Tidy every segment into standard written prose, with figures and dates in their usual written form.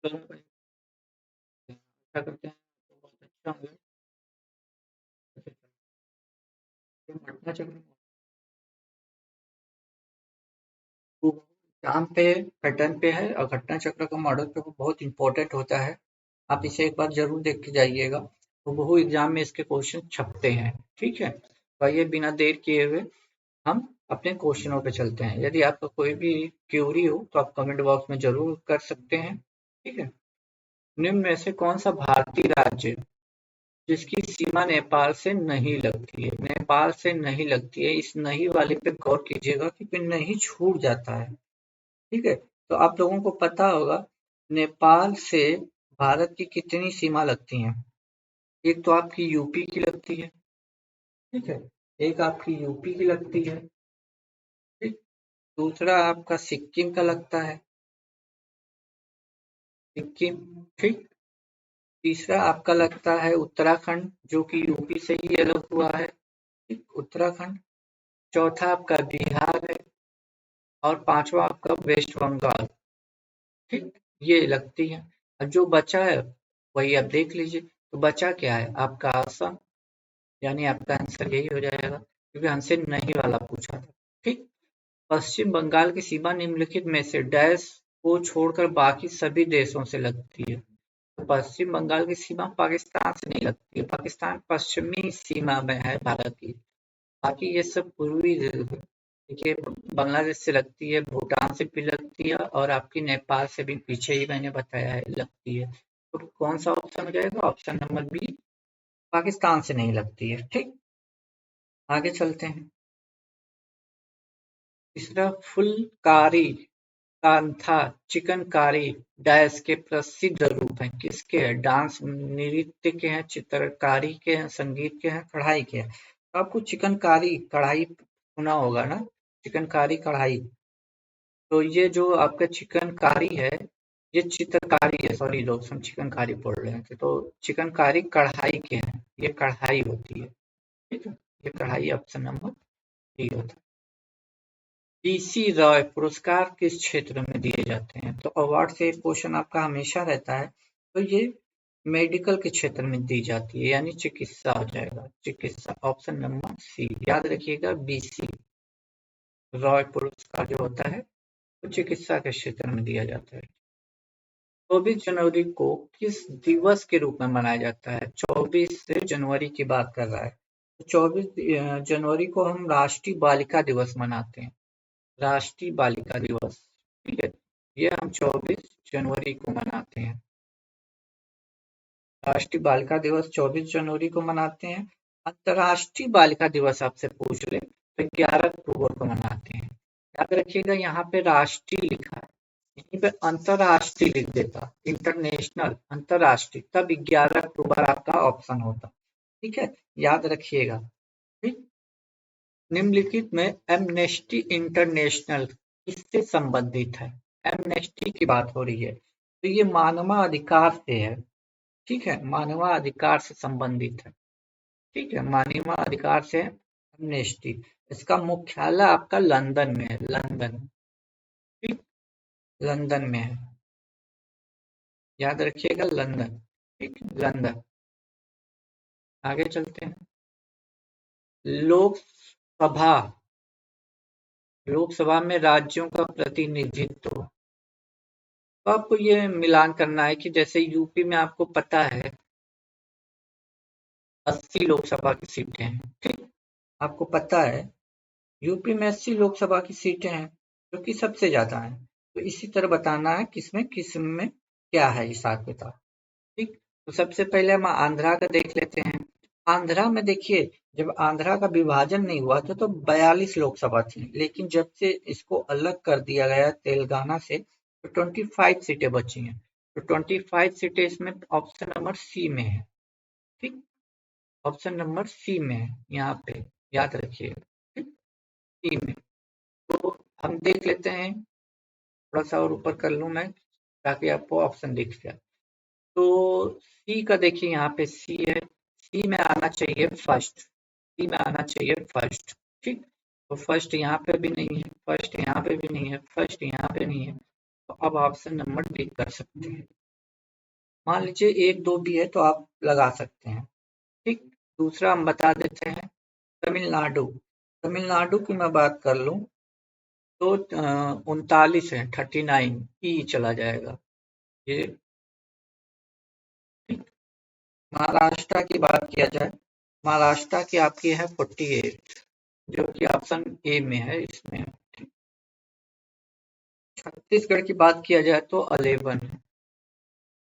चलो भाई, अच्छा करते हैं तो बहुत अच्छा होगा। अच्छा, चलो, घटना चक्र वो एग्जाम पे पैटर्न पे है और घटना चक्र का मॉडल पेपर बहुत इंपॉर्टेंट होता है। आप इसे एक बार जरूर देख के जाइएगा। बहु एग्जाम में इसके क्वेश्चन छपते हैं। ठीक है, तो आइए बिना देर किए हुए हम अपने क्वेश्चनों पे चलते हैं। यदि आपका कोई भी क्यूरी हो तो आप कमेंट बॉक्स में जरूर कर सकते हैं। ठीक है, निम्न में से कौन सा भारतीय राज्य जिसकी सीमा नेपाल से नहीं लगती है? नेपाल से नहीं लगती है, इस नहीं वाले पे गौर कीजिएगा क्योंकि नहीं छूट जाता है। ठीक है, तो आप लोगों को पता होगा नेपाल से भारत की कितनी सीमा लगती हैं। एक तो आपकी यूपी की लगती है। ठीक है, एक आपकी यूपी की लगती है। ठीक, दूसरा आपका सिक्किम का लगता है, सिक्किम। ठीक, तीसरा आपका लगता है उत्तराखंड जो कि यूपी से ही अलग हुआ है। ठीक, उत्तराखंड। चौथा आपका बिहार है और पांचवा आपका वेस्ट बंगाल। ठीक, ये लगती है। और जो बचा है वही आप देख लीजिए। तो बचा क्या है आपका असम, यानी आपका आंसर यही हो जाएगा क्योंकि हमसे नहीं वाला पूछा था। ठीक, पश्चिम बंगाल की सीमा निम्नलिखित में से डैश को छोड़कर बाकी सभी देशों से लगती है। तो पश्चिम बंगाल की सीमा पाकिस्तान से नहीं लगती है, पाकिस्तान पश्चिमी सीमा में है भारत की। बाकी ये सब पूर्वी देखिए, बांग्लादेश से लगती है, भूटान से भी लगती है और आपकी नेपाल से भी पीछे ही मैंने बताया है लगती है। तो कौन सा ऑप्शन हो जाएगा? ऑप्शन नंबर बी, पाकिस्तान से नहीं लगती है। ठीक, आगे चलते हैं। तीसरा फुलकारी कांथा चिकनकारी डैश के प्रसिद्ध रूप हैं। किसके हैं? डांस नृत्य के हैं, चित्रकारी के हैं, संगीत के हैं, कढ़ाई के हैं। तो आपको चिकनकारी कढ़ाई सुना होगा ना, चिकनकारी कढ़ाई। तो ये जो आपका चिकनकारी है, ये चित्रकारी है। सॉरी दोस्त, हम चिकनकारी पढ़ रहे थे। तो चिकनकारी कढ़ाई के हैं, ये कढ़ाई होती है। ठीक है, ये कढ़ाई ऑप्शन नंबर डी होता है। पीसी रॉय पुरस्कार किस क्षेत्र में दिए जाते हैं? तो अवार्ड से एक क्वेश्चन आपका हमेशा रहता है। तो ये मेडिकल के क्षेत्र में दी जाती है, यानी चिकित्सा हो जाएगा, चिकित्सा ऑप्शन नंबर सी। याद रखिएगा, बीसी रॉय पुरस्कार जो होता है वो चिकित्सा के क्षेत्र में दिया जाता है। 24 जनवरी को किस दिवस के रूप में मनाया जाता है? 24 जनवरी की बात कर रहा है। तो 24 जनवरी को हम राष्ट्रीय बालिका दिवस मनाते हैं, राष्ट्रीय बालिका दिवस। ठीक है, ये हम 24 जनवरी को मनाते हैं। राष्ट्रीय बालिका दिवस 24 जनवरी को मनाते हैं। अंतर्राष्ट्रीय बालिका दिवस आपसे पूछ ले तो 11 अक्टूबर को मनाते हैं। याद रखिएगा, यहाँ पे राष्ट्रीय लिखा है, यहीं पे अंतर्राष्ट्रीय लिख देता, इंटरनेशनल अंतर्राष्ट्रीय, तब 11 अक्टूबर आपका ऑप्शन होता। ठीक है, याद रखिएगा। ठीक, निम्नलिखित में एमनेस्टी इंटरनेशनल किससे संबंधित है? एमनेस्टी की बात हो रही है, तो ये मानवाधिकार से है। ठीक है, मानवाधिकार से संबंधित है। ठीक है, मानवाधिकार से एमनेस्टी। इसका मुख्यालय आपका लंदन में है, लंदन। ठीक, लंदन में है, याद रखिएगा लंदन। ठीक, लंदन। आगे चलते हैं। लोकसभा, लोकसभा में राज्यों का प्रतिनिधित्व। तो आपको ये मिलान करना है कि जैसे यूपी में आपको पता है 80 लोकसभा की सीटें हैं। ठीक, आपको पता है यूपी में 80 लोकसभा की सीटें हैं जो कि सबसे ज्यादा है। तो इसी तरह बताना है किसमें किसमें क्या है हिसाब किताब। ठीक, तो सबसे पहले हम आंध्रा का देख लेते हैं। आंध्रा में देखिए, जब आंध्रा का विभाजन नहीं हुआ था तो 42 लोकसभा थी, लेकिन जब से इसको अलग कर दिया गया तेलंगाना से तो 25 सीटें बची हैं। तो 25 सीटें इसमें ऑप्शन नंबर सी में है। ठीक, ऑप्शन नंबर सी में है यहाँ पे, याद रखिए। ठीक, सी में। तो हम देख लेते हैं, थोड़ा सा और ऊपर कर लूँ मैं ताकि आपको ऑप्शन दिख जाए। तो सी का देखिए, यहाँ पे सी है, सी में आना चाहिए फर्स्ट, सी में आना चाहिए फर्स्ट। ठीक, तो फर्स्ट यहाँ पे भी नहीं है, फर्स्ट यहाँ पे भी नहीं है, फर्स्ट यहाँ पे नहीं है। तो अब ऑप्शन नंबर डी कर सकते हैं। मान लीजिए एक दो भी है तो आप लगा सकते हैं। ठीक। दूसरा हम बता देते हैं तमिलनाडु। तमिलनाडु की मैं बात कर लूं तो 39 है, 39 ई चला जाएगा ये। ठीक। महाराष्ट्र की बात किया जाए, महाराष्ट्र की आपकी है 48, जो कि ऑप्शन ए में है इसमें। छत्तीसगढ़ की बात किया जाए तो 11 है,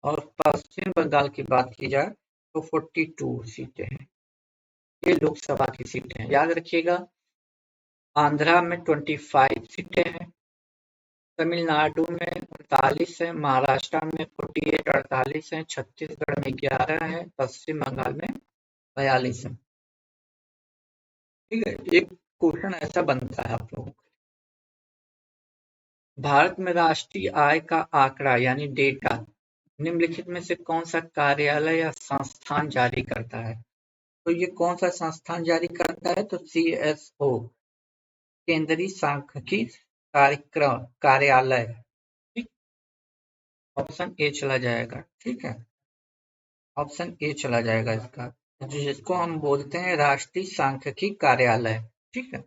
और पश्चिम बंगाल की बात की जाए तो 42 सीटें हैं। ये लोकसभा की सीटें हैं, याद रखिएगा। आंध्रा में 25 सीटें हैं, तमिलनाडु में 39 है, महाराष्ट्र में 48 48 है, छत्तीसगढ़ में 11 है, पश्चिम बंगाल में 42 है। ठीक है, एक क्वेश्चन ऐसा बनता है आप लोगों को, भारत में राष्ट्रीय आय का आंकड़ा यानी डेटा निम्नलिखित में से कौन सा कार्यालय या संस्थान जारी करता है? तो ये कौन सा संस्थान जारी करता है? तो CSO, केंद्रीय सांख्यिकी कार्यक्रम कार्यालय। ठीक। ऑप्शन ए चला जाएगा। ठीक है, ऑप्शन ए चला जाएगा इसका, जिसको हम बोलते हैं राष्ट्रीय सांख्यिकी कार्यालय। ठीक है,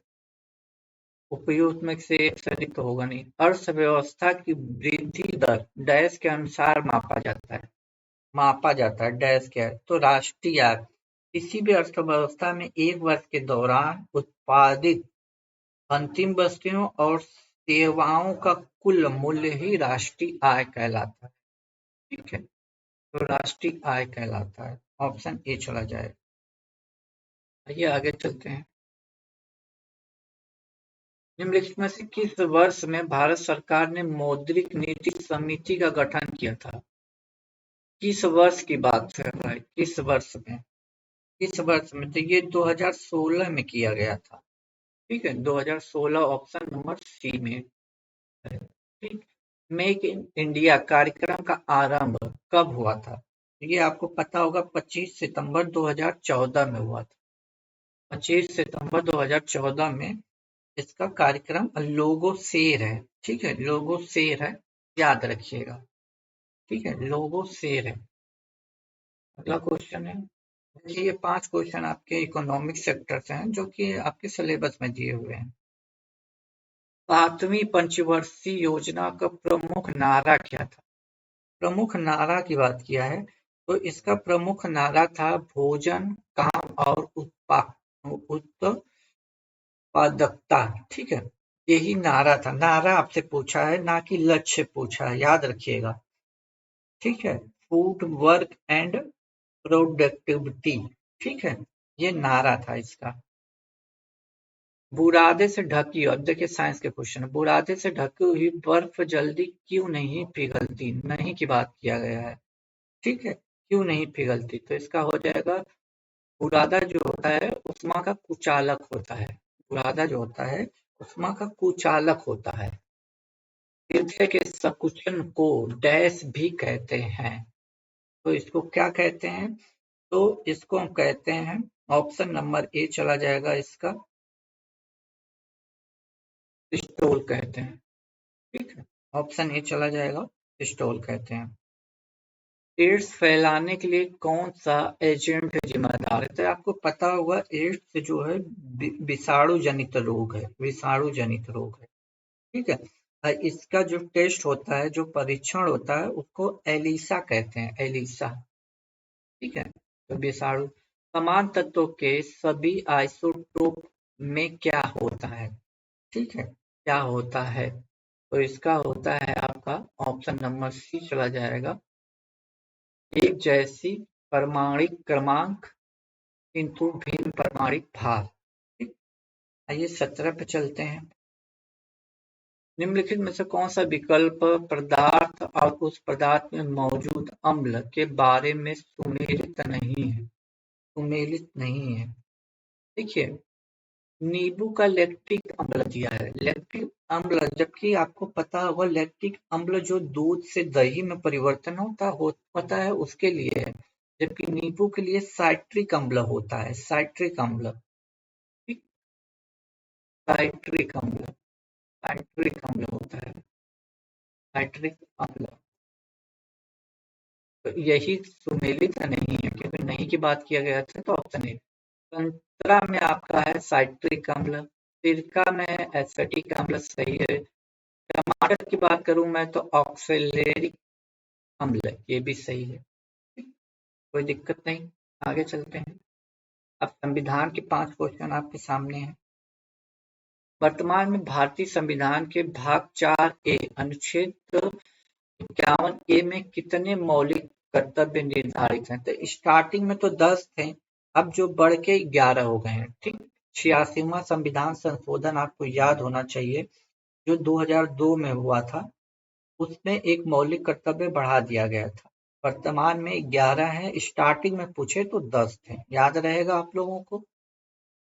उपयुक्त में से एक सही तो होगा नहीं। अर्थव्यवस्था की वृद्धि दर डैश के अनुसार मापा जाता है, मापा जाता है डैश क्या है? तो राष्ट्रीय आय। किसी भी अर्थव्यवस्था में एक वर्ष के दौरान उत्पादित अंतिम वस्तुओं और सेवाओं का कुल मूल्य ही राष्ट्रीय आय कहलाता है। ठीक है, तो राष्ट्रीय आय कहलाता है। ऑप्शन ए चला जाए। आइए आगे चलते हैं। निम्नलिखित में से किस वर्ष में भारत सरकार ने मौद्रिक नीति समिति का गठन किया था? किस वर्ष की बात कर रहा है, किस वर्ष में? किस वर्ष में? तो ये 2016 में किया गया था। ठीक है, 2016 ऑप्शन नंबर सी में है। ठीक। मेक इन इंडिया कार्यक्रम का आरंभ कब हुआ था? ये आपको पता होगा, 25 सितंबर 2014 में हुआ था। 25 सितंबर 2014 में इसका कार्यक्रम लोगो शेर है। ठीक है, लोगो शेर है, याद रखिएगा। ठीक है, लोगो शेर है। अगला क्वेश्चन है, देखिए ये 5 क्वेश्चन आपके इकोनॉमिक सेक्टर से हैं जो कि आपके सिलेबस में दिए हुए हैं। 7वीं पंचवर्षीय योजना का प्रमुख नारा क्या था? प्रमुख नारा की बात किया है तो इसका प्रमुख नारा था भोजन, काम और उत्पादकता। ठीक है, यही नारा था। नारा आपसे पूछा है, ना कि लक्ष्य पूछा है, याद रखिएगा। ठीक है, फूड वर्क एंड प्रोडक्टिविटी। ठीक है, ये नारा था इसका। बुरादे से ढकी, अब देखिए साइंस के क्वेश्चन है, बुरादे से ढकी हुई बर्फ जल्दी क्यों नहीं पिघलती? नहीं की बात किया गया है। ठीक है, क्यों नहीं पिघलती? तो इसका हो जाएगा, बुरादा जो होता है उष्मा का कुचालक होता है। बुरादा जो होता है उष्मा का कुचालक होता है। हृदय के संकुचन को डैश भी कहते हैं, तो इसको क्या कहते हैं? तो इसको हम कहते हैं, ऑप्शन नंबर ए चला जाएगा इसका, स्टोल कहते हैं। ठीक है, ऑप्शन ए चला जाएगा, स्टोल कहते हैं। एड्स फैलाने के लिए कौन सा एजेंट जिम्मेदार है? तो आपको पता होगा एड्स जो है विषाणु जनित रोग है, विषाणु जनित रोग है। ठीक है, इसका जो टेस्ट होता है, जो परीक्षण होता है, उसको एलिसा कहते हैं, एलिसा। ठीक है, तो विषाणु। समान तत्वों के सभी आइसोटोप में क्या होता है? ठीक है, क्या होता है? तो इसका होता है आपका, ऑप्शन नंबर सी चला जाएगा, एक जैसी परमाणिक क्रमांक किंतु भिन्न परमाणिक भार। ठीक। आइए 17 पे चलते हैं। निम्नलिखित में से कौन सा विकल्प पदार्थ और उस पदार्थ में मौजूद अम्ल के बारे में सुमेलित नहीं है? सुमेलित नहीं है। देखिए, नींबू का लैक्टिक अम्ल दिया है, लैक्टिक अम्ल, जबकि आपको पता होगा लैक्टिक अम्ल जो दूध से दही में परिवर्तन होता है उसके लिए है, जबकि नींबू के लिए साइट्रिक अम्ल होता है, साइट्रिक अम्ल। ठीक, साइट्रिक अम्ल, साइट्रिक अम्ल होता है, साइट्रिक अम्ल। तो यही सुमेलित नहीं है, क्योंकि नहीं की बात किया गया था तो ऑप्शन ए। संतरा में आपका है साइट्रिक अम्ल, सिरका में एसिटिक अम्ल सही है। टमाटर की बात करूं मैं तो ऑक्सैलेरिक अम्ल, ये भी सही है। कोई दिक्कत नहीं, आगे चलते हैं। अब संविधान के 5 क्वेश्चन आपके सामने हैं। वर्तमान में भारतीय संविधान के भाग 4 ए अनुच्छेद 51 ए में कितने मौलिक कर्तव्य निर्धारित हैं? तो स्टार्टिंग में तो 10 थे, अब जो बढ़ के 11 हो गए हैं। ठीक, 86वां संविधान संशोधन आपको याद होना चाहिए, जो 2002 में हुआ था, उसमें एक मौलिक कर्तव्य बढ़ा दिया गया था। वर्तमान में 11 है, स्टार्टिंग में पूछे तो 10 थे, याद रहेगा आप लोगों को।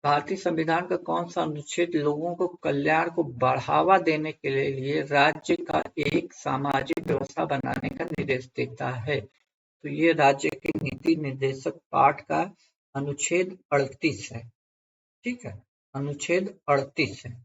भारतीय संविधान का कौन सा अनुच्छेद लोगों को कल्याण को बढ़ावा देने के लिए राज्य का एक सामाजिक व्यवस्था बनाने का निर्देश देता है? तो ये राज्य के नीति निर्देशक पाठ का अनुच्छेद 38 है। ठीक है, अनुच्छेद 38 है।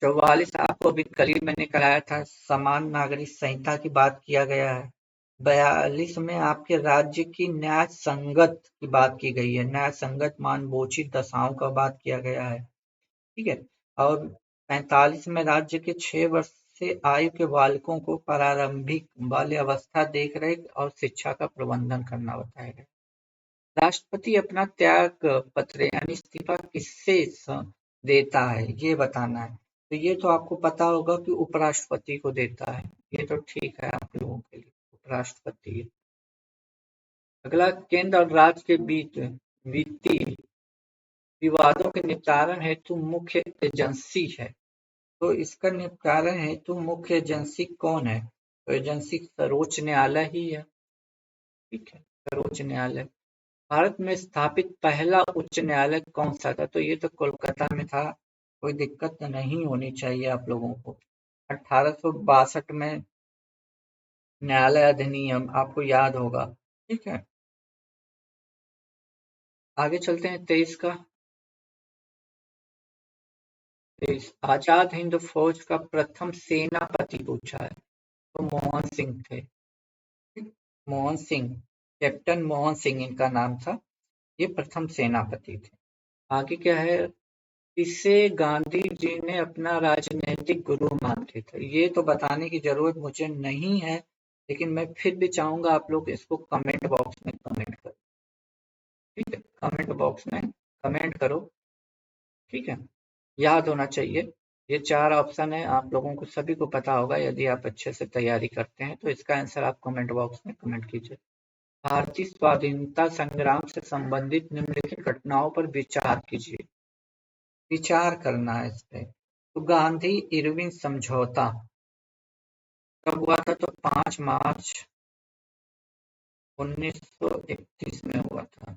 44 आपको अभी करीब मैंने कराया था, समान नागरिक संहिता की बात किया गया है। 42 में आपके राज्य की न्याय संगत की बात की गई है, न्याय संगत मानवोचित दशाओं का बात किया गया है। ठीक है, और 45 में राज्य के 6 वर्ष से आयु के बालकों को प्रारंभिक बाल्यावस्था देखरेख और शिक्षा का प्रबंधन करना बताया गया। राष्ट्रपति अपना त्याग पत्र यानी इस्तीफा किससे देता है, ये बताना है। तो ये तो आपको पता होगा कि उपराष्ट्रपति को देता है, ये तो ठीक है आप लोगों के लिए, उपराष्ट्रपति। अगला, केंद्र और राज्य के बीच वित्तीय विवादों के निपटारण हेतु मुख्य एजेंसी है, तो इसका निपटारण हेतु मुख्य एजेंसी कौन है? तो एजेंसी सर्वोच्च न्यायालय ही है। ठीक है, सर्वोच्च न्यायालय। भारत में स्थापित पहला उच्च न्यायालय कौन सा था? तो ये तो कोलकाता में था, कोई दिक्कत तो नहीं होनी चाहिए आप लोगों को। 1862 में न्यायालय अधिनियम आपको याद होगा। ठीक है, आगे चलते हैं 23 का। 23, आजाद हिंद फौज का प्रथम सेनापति पूछा है, तो मोहन सिंह थे। मोहन सिंह, कैप्टन मोहन सिंह इनका नाम था, ये प्रथम सेनापति थे। आगे क्या है, इसे गांधी जी ने अपना राजनीतिक गुरु मानते थे। ये तो बताने की जरूरत मुझे नहीं है, लेकिन मैं फिर भी चाहूंगा आप लोग इसको कमेंट बॉक्स में कमेंट करो। ठीक है, कमेंट बॉक्स में कमेंट करो। ठीक है, याद होना चाहिए। ये 4 ऑप्शन है, आप लोगों को सभी को पता होगा यदि आप अच्छे से तैयारी करते हैं। तो इसका आंसर आप कमेंट बॉक्स में कमेंट कीजिए। भारतीय स्वाधीनता संग्राम से संबंधित निम्नलिखित घटनाओं पर विचार कीजिए। विचार करना है इस पे। तो गांधी इरविन समझौता कब हुआ था? तो 5 मार्च 1931 में हुआ था।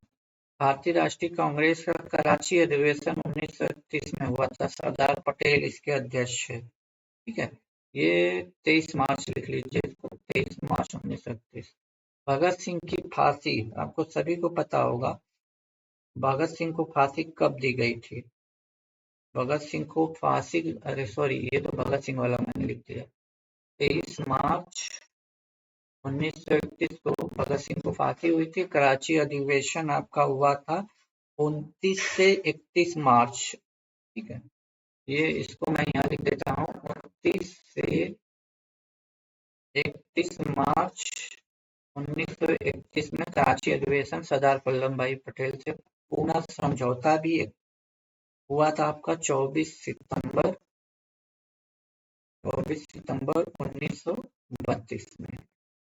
भारतीय राष्ट्रीय कांग्रेस का कराची अधिवेशन 1931 में हुआ था, सरदार पटेल इसके अध्यक्ष है। ठीक है, ये 23 मार्च लिख लीजिए इसको, 23 मार्च 1931। भगत सिंह की फांसी आपको सभी को पता होगा, भगत सिंह को फांसी कब दी गई थी? भगत सिंह को फांसी, अरे सॉरी, ये तो भगत सिंह वाला मैंने लिख दिया। 23 मार्च 1931 को भगत सिंह को फांसी हुई थी। कराची अधिवेशन आपका हुआ था 29 से 31 मार्च। ठीक है, ये इसको मैं यहाँ लिख देता हूँ, 29 से 31 मार्च 1931 में कराची अधिवेशन सरदार वल्लभ भाई पटेल से पूना समझौता भी हुआ था आपका 24 सितंबर 1932 में।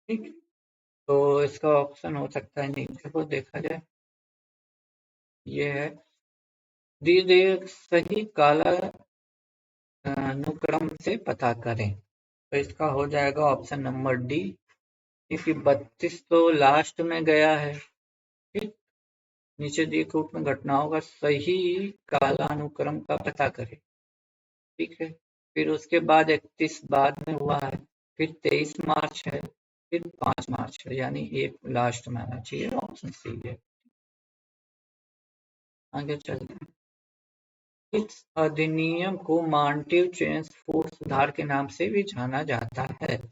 ठीक, तो इसका ऑप्शन हो सकता है नीचे को देखा जाए, ये है धीरे धीरे सही काला अनुक्रम से पता करें। तो इसका हो जाएगा ऑप्शन नंबर डी, क्योंकि 32 तो लास्ट में गया है। ठीक, नीचे दिए कूट में घटनाओं का सही कालानुक्रम का पता करें। ठीक है, फिर उसके बाद 31 बाद में हुआ है, फिर 23 मार्च है, फिर 5 मार्च है, यानी एक लास्ट में आना चाहिए, ऑप्शन सी है। आगे चलते हैं। इस अधिनियम को मॉन्टेग्यू चेम्स फूड सुधार के नाम से भी जाना जाता है।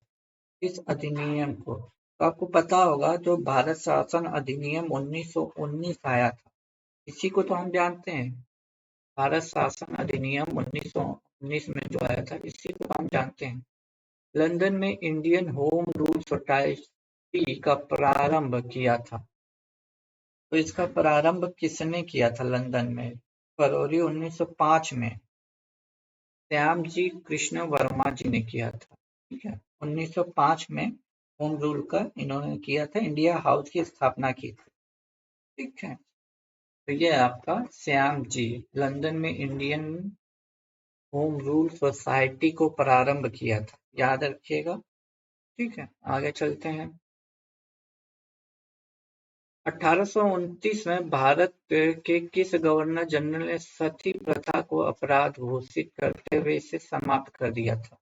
इस अधिनियम को? तो आपको पता होगा जो भारत शासन अधिनियम 1919 आया था, इसी को तो हम जानते हैं। भारत शासन अधिनियम 1919 में जो आया था, इसी को हम जानते हैं। लंदन में इंडियन होम रूल सोसाइटी का प्रारंभ किया था। तो इसका प्रारंभ किसने किया था लंदन में? फरवरी 1905 में श्यामजी कृष्ण वर्मा जी ने किया था। ठीक है, 1905 में होम रूल का इन्होंने किया था, इंडिया हाउस की स्थापना की थी। ठीक है, तो ये आपका श्याम जी लंदन में इंडियन होम रूल सोसाइटी को प्रारंभ किया था, याद रखिएगा। ठीक है, आगे चलते हैं। 1829 में भारत के किस गवर्नर जनरल ने सती प्रथा को अपराध घोषित करते हुए इसे समाप्त कर दिया था?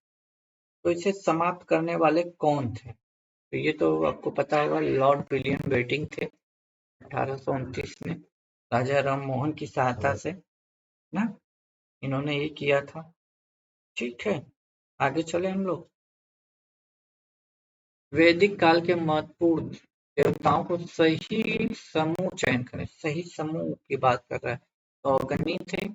तो इसे समाप्त करने वाले कौन थे? तो ये तो आपको पता होगा, लॉर्ड विलियम बेटिंग थे 1829 में, राजा राम मोहन की सहायता से ना इन्होंने ये किया था। ठीक है, आगे चले हम लोग। वैदिक काल के महत्वपूर्ण देवताओं को सही समूह चयन करें। सही समूह की बात कर रहा है तो अग्नि थे,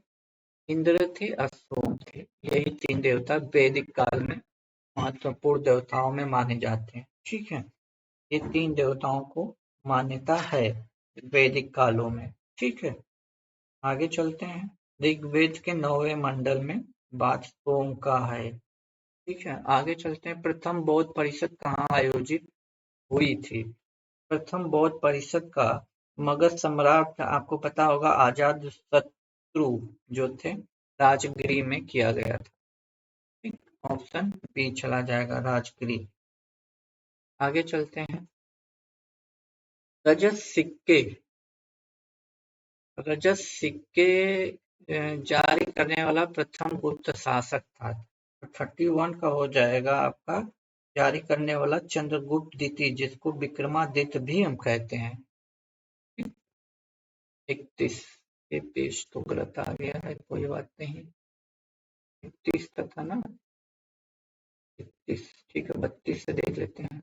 इंद्र थे, सोम थे। यही तीन देवता वैदिक काल में महत्वपूर्ण देवताओं में माने जाते हैं। ठीक है, ये तीन देवताओं को मान्यता है वैदिक कालों में। ठीक है, आगे चलते हैं। ऋग्वेद के 9वें मंडल में बात सोम का है। ठीक है, आगे चलते हैं। प्रथम बौद्ध परिषद कहाँ आयोजित हुई थी? प्रथम बौद्ध परिषद का मगध सम्राट, आपको पता होगा, अजात शत्रु जो थे, राजगिरी में किया गया था। ठीक, ऑप्शन बी चला जाएगा, राजगिरी। आगे चलते हैं। रजत सिक्के रजत सिक्के जारी करने वाला प्रथम गुप्त शासक था। 31 का हो जाएगा आपका जारी करने वाला चंद्रगुप्त द्वितीय, जिसको विक्रमादित्य भी हम कहते हैं। 31 ये पेज तो गलत आ गया है, कोई बात नहीं। 31 तक था ना, 31 ठीक है, 32 से देख लेते हैं।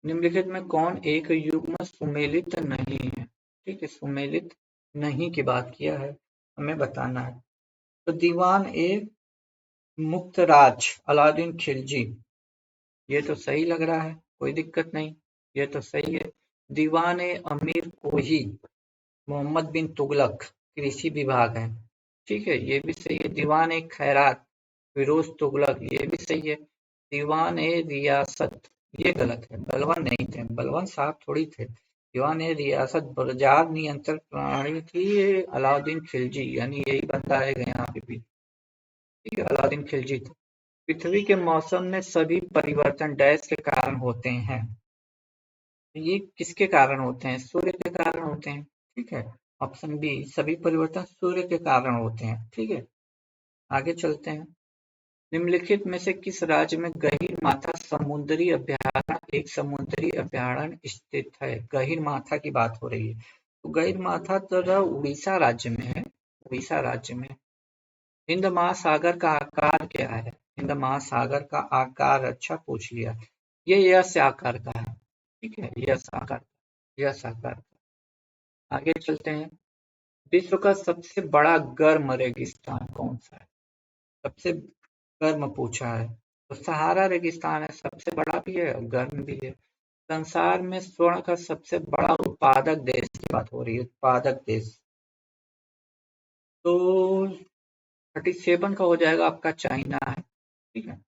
निम्नलिखित में कौन एक युग्म सुमेलित नहीं है? ठीक है, सुमेलित नहीं की बात किया है, हमें बताना है। तो दीवान ए मुक्तराज अलाउद्दीन खिलजी, ये तो सही लग रहा है, कोई दिक्कत नहीं, ये तो सही है। दीवान ए अमीर कोही मोहम्मद बिन तुगलक कृषि विभाग है। ठीक है, ये भी सही है। दीवान ए खैरात फिरोज तुगलक, ये भी सही है। दीवान ए रियासत, ये गलत है, बलवान नहीं थे, बलवान साहब थोड़ी थे। दीवान ए रियासत बाजार नियंत्रण प्रणाली थी अलाउद्दीन खिलजी, यानी यही बंदा है यहाँ पे भी। ठीक है, अलाउद्दीन खिलजी थे। पृथ्वी के मौसम में सभी परिवर्तन डैश के कारण होते हैं। ये किसके कारण होते हैं? सूर्य के कारण होते हैं। ठीक है, ऑप्शन बी, सभी परिवर्तन सूर्य के कारण होते हैं। ठीक है, आगे चलते हैं। निम्नलिखित में से किस राज्य में गहीर माथा समुद्री अभयारण्य एक समुद्री अभयारण्य स्थित है? गहीर माथा की बात हो रही है, तो गहीर माथा तो उड़ीसा राज्य में है, उड़ीसा राज्य में। हिंद महासागर का आकार क्या है? हिंद महासागर का आकार, अच्छा पूछ लिया, ये यस आकार का है। ठीक है, यस आकार, यस आकार। आगे चलते हैं। विश्व का सबसे बड़ा गर्म रेगिस्तान कौन सा है? सबसे गर्म पूछा है तो सहारा रेगिस्तान है, सबसे बड़ा भी है और गर्म भी है। संसार में स्वर्ण का सबसे बड़ा उत्पादक देश की बात हो रही है, उत्पादक देश, तो 37 का हो जाएगा आपका, चाइना है। ठीक है,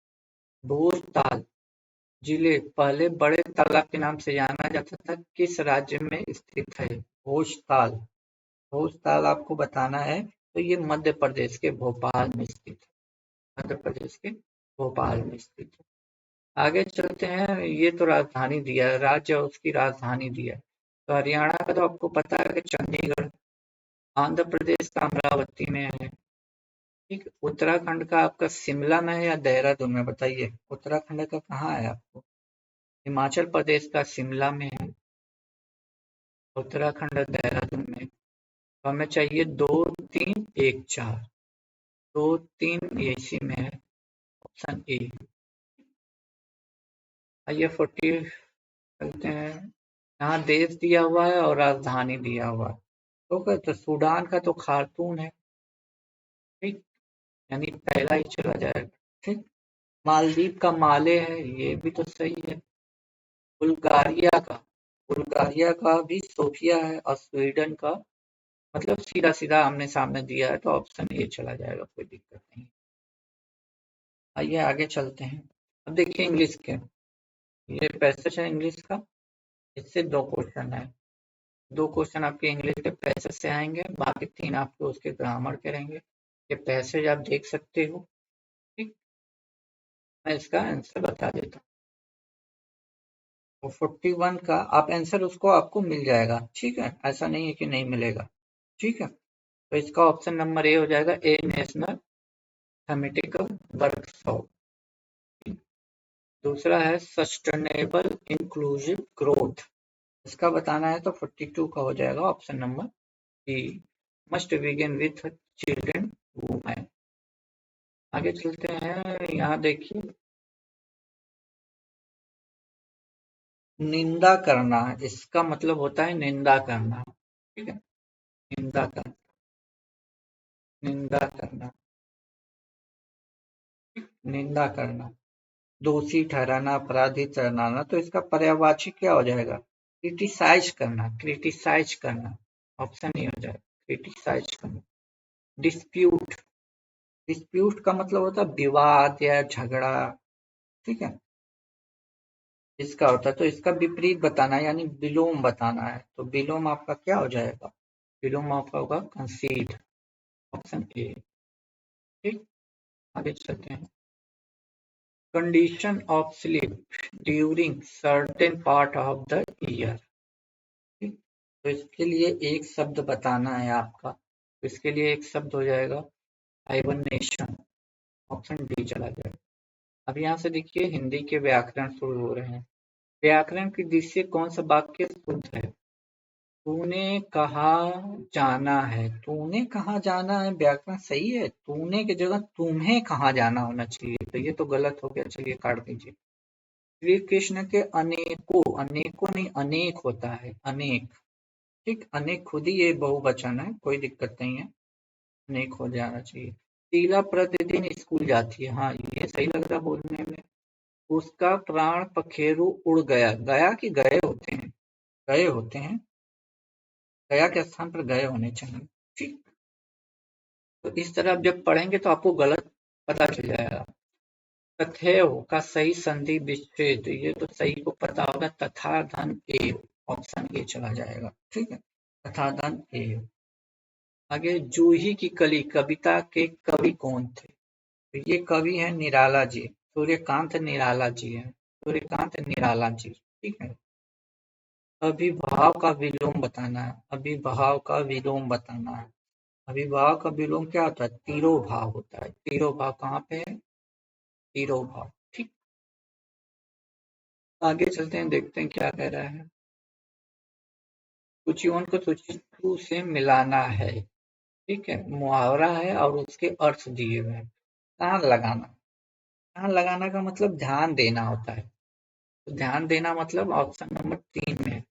भोजताल जिले पहले बड़े तालाब के नाम से जाना जाता था, किस राज्य में स्थित है? भोजताल, भोजताल आपको बताना है, तो ये मध्य प्रदेश के भोपाल में स्थित है, मध्य प्रदेश के भोपाल में स्थित है। आगे चलते हैं। ये तो राजधानी दिया है, राज्य और उसकी राजधानी दिया है। तो हरियाणा का तो आपको पता है कि चंडीगढ़, आंध्र प्रदेश का अमरावती में है। ठीक, उत्तराखंड का आपका शिमला में है या देहरादून में, बताइए। उत्तराखंड का कहाँ है आपको? हिमाचल प्रदेश का शिमला में है, उत्तराखंड देहरादून में। तो हमें चाहिए 2, 3, 1, 4, 2, 3 इसी में है, ऑप्शन ए। आइए 40 चलते हैं। यहाँ देश दिया हुआ है और राजधानी दिया हुआ है। तो सूडान का तो खार्तूम है। ठीक, यानी पहला ही चला जाएगा। ठीक, मालदीव का माले है, ये भी तो सही है। बुल्गारिया का बुल्गारिया का भी सोफिया है, और स्वीडन का मतलब सीधा सीधा आमने सामने दिया है, तो ऑप्शन ए चला जाएगा, कोई दिक्कत नहीं। आइए आगे चलते हैं। अब देखिए इंग्लिश के, ये पैसेज है इंग्लिश का, इससे दो क्वेश्चन है। दो क्वेश्चन आपके इंग्लिश के पैसेज से आएंगे, बाकी तीन आपके उसके ग्रामर के रहेंगे। ये पैसेज आप देख सकते हो। ठीक, मैं इसका आंसर बता देता हूँ। 41 का आप आंसर उसको आपको मिल जाएगा। ठीक है, ऐसा नहीं है कि नहीं मिलेगा। ठीक है, तो इसका ऑप्शन नंबर ए हो जाएगा, ए नेशनल थेमेटिकल वर्कशॉप। दूसरा है सस्टेनेबल इंक्लूसिव ग्रोथ, इसका बताना है तो 42 का हो जाएगा option number B, must begin with children women. आगे चलते हैं, यहाँ देखिए निंदा करना, इसका मतलब होता है निंदा करना। ठीक है, निंदा करना, निंदा करना, निंदा करना, दोषी ठहराना, अपराधी ठहराना, तो इसका पर्यायवाची क्या हो जाएगा? क्रिटिसाइज करना, क्रिटिसाइज करना, ऑप्शन ए हो जाएगा, क्रिटिसाइज करना। डिस्प्यूट, डिस्प्यूट का मतलब होता है विवाद या झगड़ा। ठीक है, इसका होता है, तो इसका विपरीत बताना है, यानी विलोम बताना है, तो विलोम आपका क्या हो जाएगा? विलोम आपका होगा कंसीड, ऑप्शन ए। ठीक, आगे चलते हैं। Condition of sleep during certain part of the year. ठीक, तो इसके लिए एक शब्द बताना है आपका, तो इसके लिए एक शब्द हो जाएगा हाइबरनेशन, ऑप्शन डी चला जाएगा। अब यहाँ से देखिए हिंदी के व्याकरण शुरू हो रहे हैं। व्याकरण की दृष्टि से कौन सा वाक्य शुद्ध है? तूने कहा जाना है, तूने कहा जाना है व्याकरण सही है, तूने की जगह तुम्हें कहा जाना होना चाहिए, तो ये तो गलत हो गया, चलिए काट दीजिए। श्री कृष्ण के अनेकों, अनेकों नहीं अनेक होता है, अनेक। ठीक, अनेक खुद ही ये बहुवचन है, कोई दिक्कत नहीं है, अनेक हो जाना चाहिए। शीला प्रतिदिन स्कूल जाती है, हाँ ये सही लग रहा बोलने में। उसका प्राण पखेरु उड़ गया, गया कि गए होते हैं? गए होते हैं, गया के स्थान पर गए होने चाहिए। ठीक, तो इस तरह आप जब पढ़ेंगे तो आपको गलत पता चल जाएगा। तथैव का सही संधि विच्छेद, ये तो सही को पता होगा, तथा धन एव, ऑप्शन ए चला जाएगा। ठीक है, तथा धन एव। आगे जूही की कली कविता के कवि कौन थे? तो ये कवि है निराला जी, सूर्यकांत निराला जी है, सूर्यकांत निराला जी। ठीक है, अभिभाव का विलोम बताना है, अभिभाव का विलोम बताना है। अभिभाव का विलोम क्या होता है? तिरोभाव होता है। तिरोभाव कहाँ पे है? तिरोभाव। ठीक, आगे चलते हैं, देखते हैं क्या कह रहा है। सूचियों को सूचित से मिलाना है। ठीक है, मुहावरा है और उसके अर्थ दिए हुए हैं। कान लगाना, कान लगाना का मतलब ध्यान देना होता है, तो ध्यान देना मतलब ऑप्शन नंबर 3 में।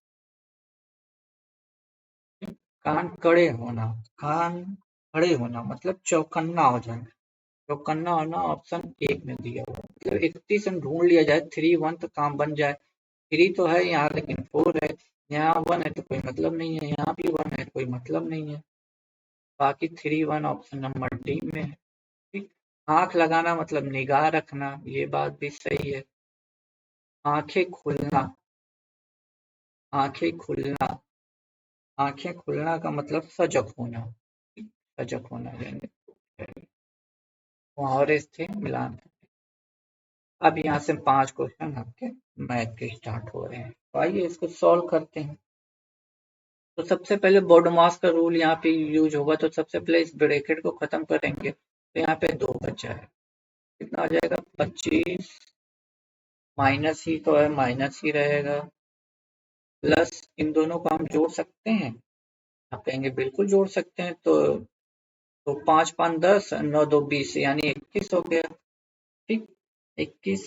कान कड़े होना, कान खड़े होना मतलब चौकन्ना हो जाना, चौकन्ना होना ऑप्शन 1 में दिया हुआ है। मतलब 31 ढूंढ लिया जाए, 3 1 तो काम बन जाए। 3 तो है यहाँ लेकिन 4 है, यहाँ 1 है तो कोई मतलब नहीं है, यहाँ भी 1 है कोई मतलब नहीं है, बाकी 3 1 ऑप्शन नंबर डी में है। ठीक, आंख लगाना मतलब निगाह रखना, ये बात भी सही है। आंखें खुलना, आंखें खुलना, आंखें खुलना का मतलब सजग होना, सजग होना यानी मुहावरे थे मिलान। अब यहाँ से 5 क्वेश्चन आपके मैथ के स्टार्ट हो रहे हैं, तो आइए इसको सॉल्व करते हैं। तो सबसे पहले बॉडमास का रूल यहाँ पे यूज होगा, तो सबसे पहले इस ब्रैकेट को खत्म करेंगे, तो यहाँ पे 2 बचा है, कितना आ जाएगा? 25, माइनस ही तो है, माइनस ही रहेगा, प्लस इन दोनों को हम जोड़ सकते हैं? आप कहेंगे बिल्कुल जोड़ सकते हैं, तो 5 5 10, 9 2 20, यानी 21 हो गया। ठीक, 21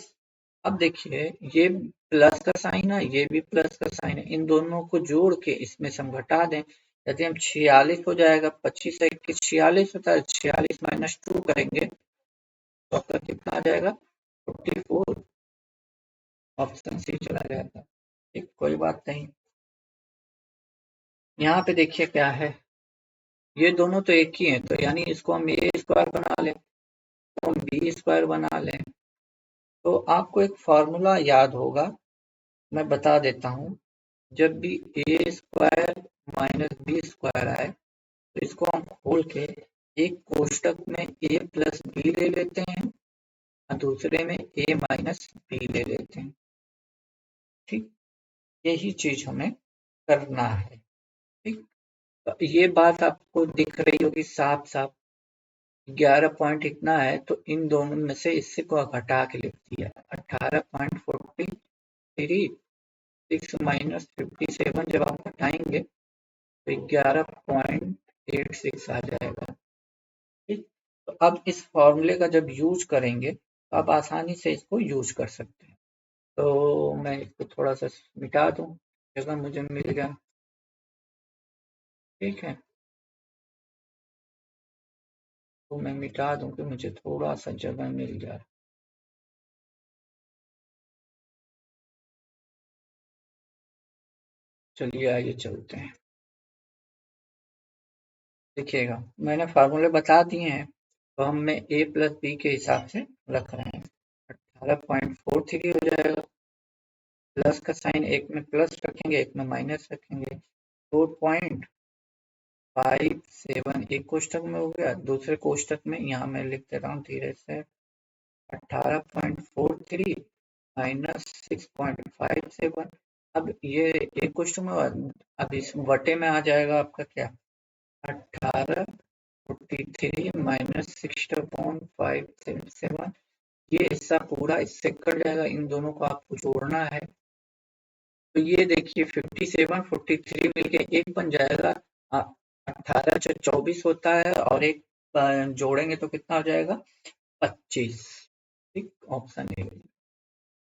अब देखिए ये प्लस का साइन है, ये भी प्लस का साइन है, इन दोनों को जोड़ के इसमें से हम घटा दें। यदि हम 46 हो जाएगा, 25 से 21 46 होता है, 46 माइनस 2 करेंगे तो आपका कितना आ जाएगा 44। ऑप्शन सी चला जाएगा। ठीक, कोई बात नहीं। यहाँ पे देखिए क्या है, ये दोनों तो एक ही है, तो यानी इसको हम ए स्क्वायर बना लें, तो हम बी स्क्वायर बना लें। तो आपको एक फॉर्मूला याद होगा, मैं बता देता हूँ। जब भी ए स्क्वायर माइनस बी स्क्वायर आए तो इसको हम खोल के एक कोष्टक में ए प्लस बी ले लेते हैं और दूसरे में ए माइनस बी ले लेते हैं। ठीक, यही चीज हमें करना है। ठीक, तो ये बात आपको दिख रही होगी साफ साफ। 11 पॉइंट इतना है तो इन दोनों में से इससे को घटा के लिख दिया, 18.43। 6 माइनस 57 जब आप घटाएंगे तो 11.86 आ जाएगा। ठीक, तो अब इस फॉर्मूले का जब यूज करेंगे तो आप आसानी से इसको यूज कर सकते हैं। तो मैं इसको थोड़ा सा मिटा दूं, जगह मुझे मिल गया। ठीक है, तो मैं मिटा दूं कि मुझे थोड़ा सा जगह मिल जाए। चलिए आइए चलते हैं। देखिएगा मैंने फार्मूले बता दिए हैं, तो हम ए प्लस बी के हिसाब से रख रहे हैं। 18.43 हो जाएगा, प्लस का साइन एक में प्लस रखेंगे एक में माइनस रखेंगे। 4.57 एक कोष्टक में हो गया, दूसरे कोष्टक में यहाँ मैं लिख दे रहा हूँ धीरे से, 18.43 माइनस 6.57। अब ये एक कोष्टक में अब इस वटे में आ जाएगा आपका क्या, 18.43 माइनस 6.57। ये हिस्सा पूरा इससे कट जाएगा, इन दोनों को आपको जोड़ना है। तो ये देखिए 57 43 मिलके एक बन जाएगा। 18 से 24 होता है और एक जोड़ेंगे तो कितना हो जाएगा 25। ठीक, ऑप्शन ए।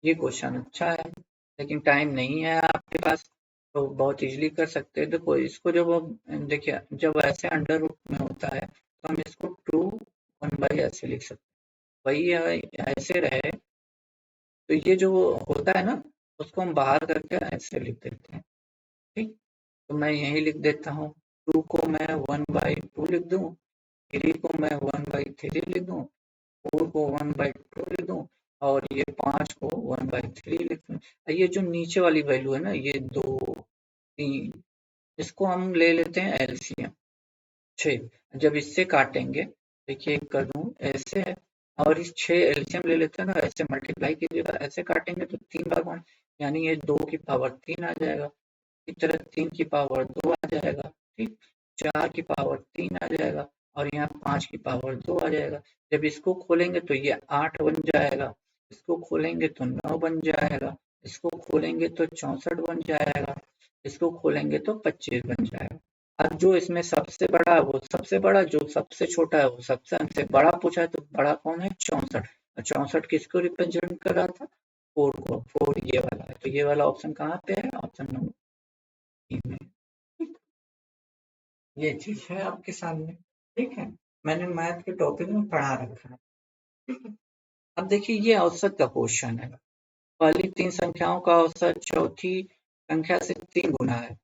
ये क्वेश्चन अच्छा है लेकिन टाइम नहीं है आपके पास, तो बहुत इजीली कर सकते हैं। देखो इसको जब देखिए जब ऐसे अंडर रूट में होता है तो हम इसको 2 1 ऐसे लिख सकते हैं। वही ऐसे रहे तो ये जो होता है ना उसको हम बाहर करके ऐसे लिख देते हैं। ठीक, तो मैं यही लिख देता हूँ, 2 को मैं 1/2 लिख दूँ, 3 को मैं 1/3 लिख दूँ, 4 को 1/2 लिख दूँ और ये 5 को 1/3 लिख दूँ। ये जो नीचे वाली वैल्यू है ना, ये 2 3, इसको हम ले लेते हैं एलसीएम 6। जब इससे काटेंगे, देखिए कर दूं ऐसे है, और इस 6 एलसीएम ले लेते हैं ना, ऐसे मल्टीप्लाई कीजिएगा, ऐसे काटेंगे तो 3 बार 1, यानी ये 2 की पावर 3 आ जाएगा। इस तरह 3 की पावर 2 आ जाएगा। ठीक, 4 की पावर 3 आ जाएगा और यहाँ 5 की पावर 2 आ जाएगा। जब इसको खोलेंगे तो ये 8 बन जाएगा, इसको खोलेंगे तो 9 बन जाएगा, इसको खोलेंगे तो 64 बन जाएगा, इसको खोलेंगे तो 25 बन जाएगा। अब जो इसमें सबसे बड़ा है वो सबसे बड़ा, जो सबसे छोटा है वो सबसे हमसे बड़ा पूछा है, तो बड़ा कौन है 64। 64 किसको रिप्रेजेंट कर रहा था, 4 को। 4 ये वाला है, तो ये वाला ऑप्शन कहाँ पे है, ऑप्शन नंबर बी में। ये चीज है आपके सामने। ठीक है, मैंने मैथ के टॉपिक में पढ़ा रखा है। ठीक है, अब देखिए ये औसत का क्वेश्चन है। पहली 3 संख्याओं का औसत चौथी संख्या से 3 गुना है